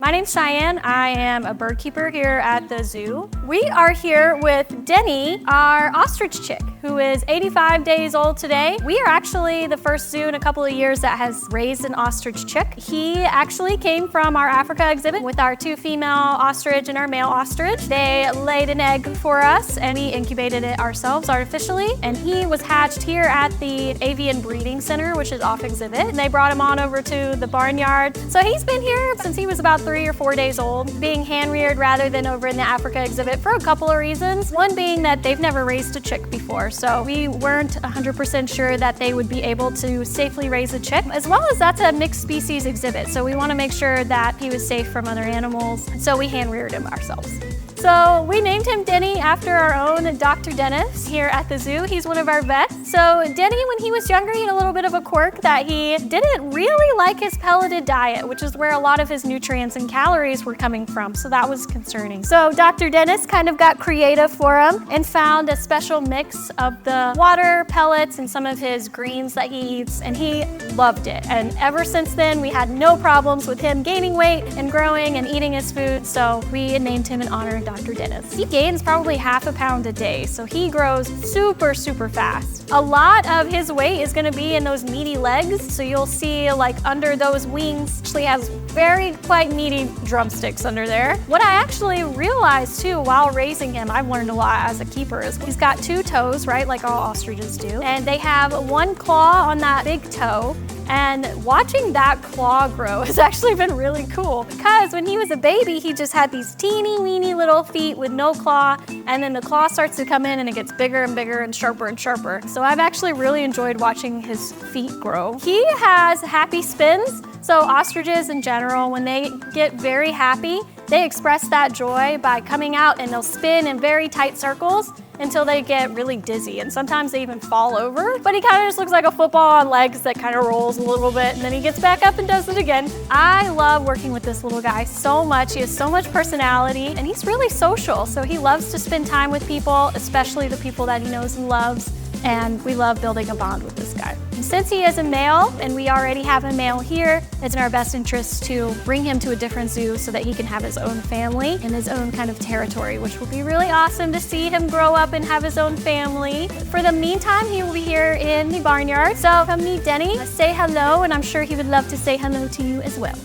My name's Shyenne. I am a bird keeper here at the zoo. We are here with Denny, our ostrich chick, who is 85 days old today. We are actually the first zoo in a couple of years that has raised an ostrich chick. He actually came from our Africa exhibit with our 2 female ostrich and our male ostrich. They laid an egg for us and we incubated it ourselves artificially. And he was hatched here at the Avian Breeding Center, which is off exhibit. And they brought him on over to the Barnyard. So he's been here since he was about 3 or 4 days old, being hand reared rather than over in the Africa exhibit for a couple of reasons. One being that they've never raised a chick before. So we weren't 100% sure that they would be able to safely raise a chick, as well as that's a mixed species exhibit. So we want to make sure that he was safe from other animals. So we hand reared him ourselves. So we named him Denny after our own Dr. Dennis here at the zoo. He's one of our vets. So Denny, when he was younger, he had a little bit of a quirk that he didn't really like his pelleted diet, which is where a lot of his nutrients and calories were coming from. So that was concerning. So Dr. Dennis kind of got creative for him and found a special mix of the water, pellets, and some of his greens that he eats, and he loved it. And ever since then, we had no problems with him gaining weight and growing and eating his food. So we named him in honor of Dr. Dennis. He gains probably half a pound a day, so he grows super, super fast. A lot of his weight is gonna be in those meaty legs, so you'll see like under those wings, actually has quite meaty drumsticks under there. What I actually realized too while raising him, I've learned a lot as a keeper, is he's got 2 toes, right, like all ostriches do, and they have 1 claw on that big toe. And watching that claw grow has actually been really cool, because when he was a baby, he just had these teeny weeny little feet with no claw, and then the claw starts to come in and it gets bigger and bigger and sharper. So I've actually really enjoyed watching his feet grow. He has happy spins. So ostriches in general, when they get very happy, they express that joy by coming out and they'll spin in very tight circles until they get really dizzy, and sometimes they even fall over. But he kind of just looks like a football on legs that kind of rolls a little bit, and then he gets back up and does it again. I love working with this little guy so much. He has so much personality, and he's really social, so he loves to spend time with people, especially the people that he knows and loves, and we love building a bond with this guy. And since he is a male, and we already have a male here, it's in our best interest to bring him to a different zoo so that he can have his own family and his own kind of territory, which will be really awesome to see him grow up and have his own family. For the meantime, he will be here in the barnyard. So come meet Denny, say hello, and I'm sure he would love to say hello to you as well.